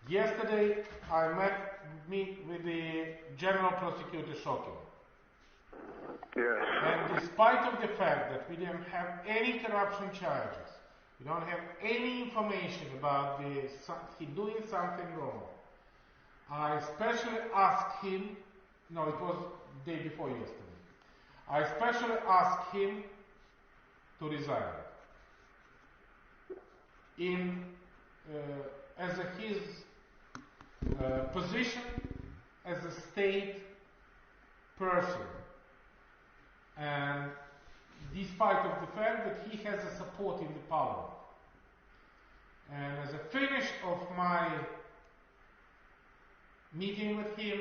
Yesterday, I met with the General Prosecutor Shokin. Yes. And despite of the fact that we didn't have any corruption charges, we don't have any information about he doing something wrong, I especially asked him, no, it was the day before yesterday, I especially asked him to resign as his position as a state person, and despite of the fact that he has a support in the parliament. And as a finish of my meeting with him,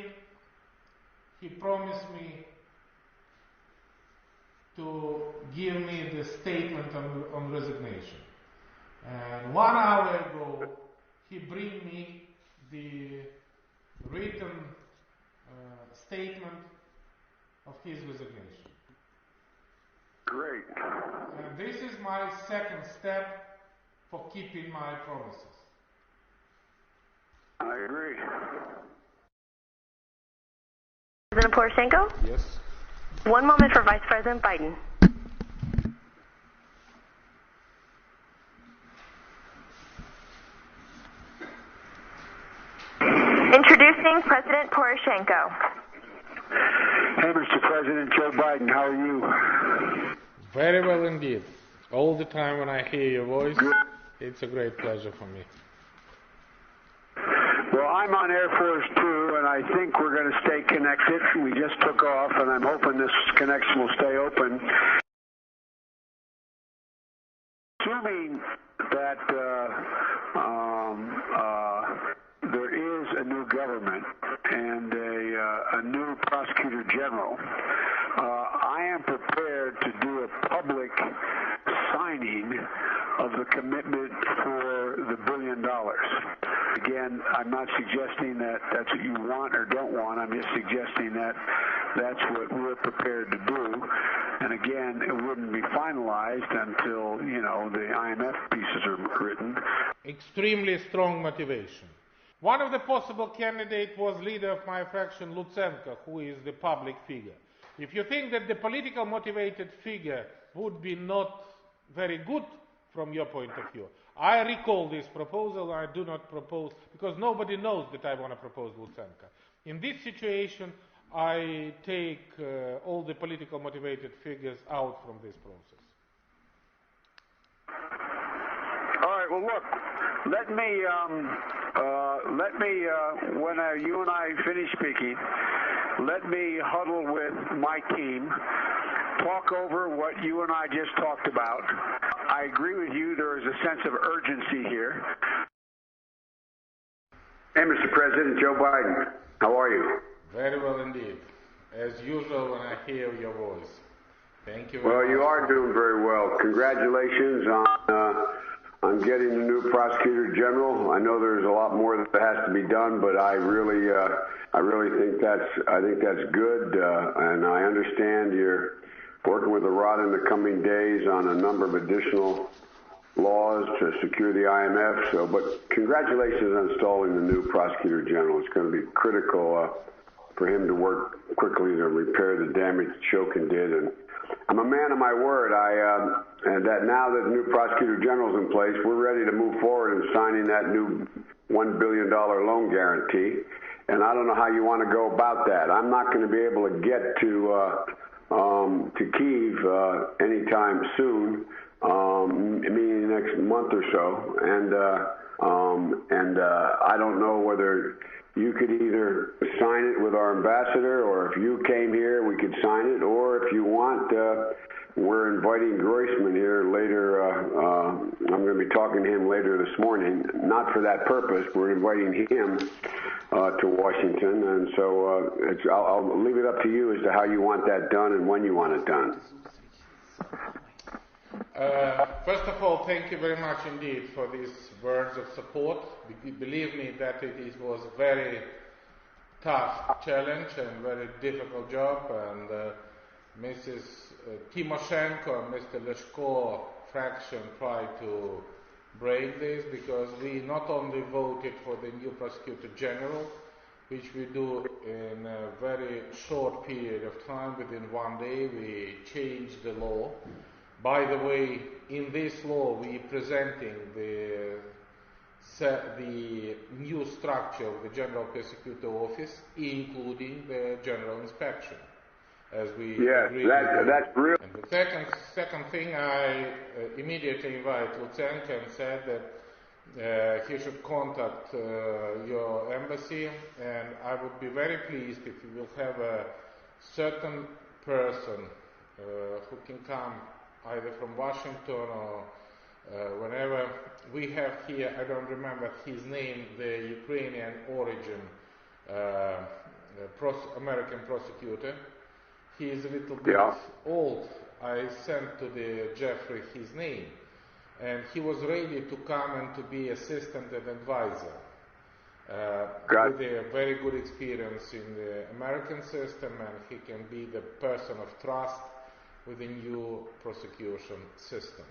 he promised me to give me the statement on resignation. And 1 hour ago, he bring me the written statement of his resignation. Great. And this is my second step for keeping my promises. I agree. President Poroshenko? Yes. 1 moment for Vice President Biden. Introducing President Poroshenko. Hey, Mr. President Joe Biden, how are you? Very well indeed. All the time when I hear your voice, Good. it's a great pleasure for me. Well, I'm on Air Force 2, and I think we're going to stay connected. We just took off, and I'm hoping this connection will stay open. Assuming that there is a new government and a new prosecutor general, I am prepared to do a public signing of the commitment for the $1 billion. Again, I'm not suggesting that that's what you want or don't want. I'm just suggesting that that's what we're prepared to do. And again, it wouldn't be finalized until, the IMF pieces are written. Extremely strong motivation. One of the possible candidates was leader of my fraction, Lutsenko, who is the public figure. If you think that the political motivated figure would be not very good from your point of view, I recall this proposal. I do not propose, because nobody knows that I want to propose Lutsenko. In this situation, I take all the political motivated figures out from this process. All right, well, look, let me when you and I finish speaking, let me huddle with my team, talk over what you and I just talked about. I agree with you, there is a sense of urgency here. Hey, Mr. President, Joe Biden, how are you? Very well indeed. As usual when I hear your voice. Thank you very much. Well, you are doing very well. Congratulations on getting the new prosecutor general. I know there's a lot more that has to be done, but I really think that's good, and I understand you're working with a rod in the coming days on a number of additional laws to secure the IMF. But congratulations on installing the new prosecutor general. It's going to be critical for him to work quickly to repair the damage Shokin did. And I'm a man of my word. And that now that the new prosecutor general is in place, we're ready to move forward in signing that new $1 billion loan guarantee. And I don't know how you want to go about that. I'm not going to be able to get to Kyiv anytime soon, meaning next month or so. And I don't know whether you could either sign it with our ambassador, or if you came here, we could sign it, or if you want, we're inviting Groisman here later. I'm going to be talking to him later this morning, not for that purpose. We're inviting him to Washington, and so I'll leave it up to you as to how you want that done and when you want it done. First of all, thank you very much indeed for these words of support. Believe me that it was a very tough challenge and very difficult job, and Mrs. Timoshenko and Mr. Leshko fraction tried to break this, because we not only voted for the new Prosecutor General, which we do in a very short period of time, within 1 day we changed the law. By the way, in this law we presenting the new structure of the General Prosecutor Office, including the General Inspection, as we agreed. That's real. And the second thing, I immediately invite Lutsenko and said that he should contact your embassy, and I would be very pleased if you will have a certain person who can come either from Washington or whenever. We have here, I don't remember his name, the Ukrainian origin American prosecutor. He is a little bit old. I sent to the Jeffrey his name, and he was ready to come and to be assistant and advisor. With a very good experience in the American system, and he can be the person of trust with the new prosecution system.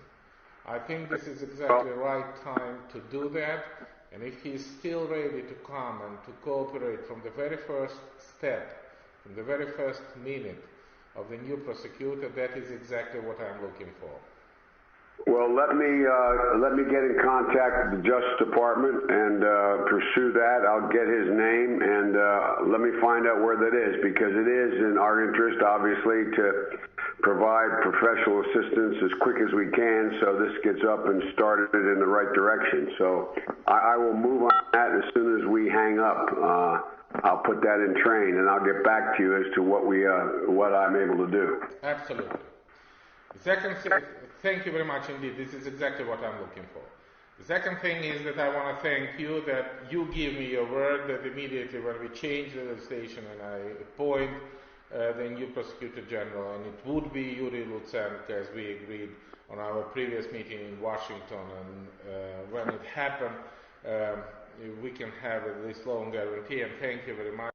I think this is exactly the right time to do that, and if he is still ready to come and to cooperate from the very first step, from the very first minute of the new prosecutor, that is exactly what I'm looking for. Well, let me get in contact with the Justice Department and pursue that. I'll get his name and let me find out where that is, because it is in our interest, obviously, to provide professional assistance as quick as we can so this gets up and started in the right direction. So I will move on that as soon as we hang up. I'll put that in train, and I'll get back to you as to what I'm able to do. Absolutely. The second thing, thank you very much indeed. This is exactly what I'm looking for. The second thing is that I want to thank you that you give me your word that immediately when we change the legislation and I appoint the new Prosecutor General, and it would be Yuri Lutsenko, as we agreed on our previous meeting in Washington, and when it happened, we can have this long guarantee, and thank you very much.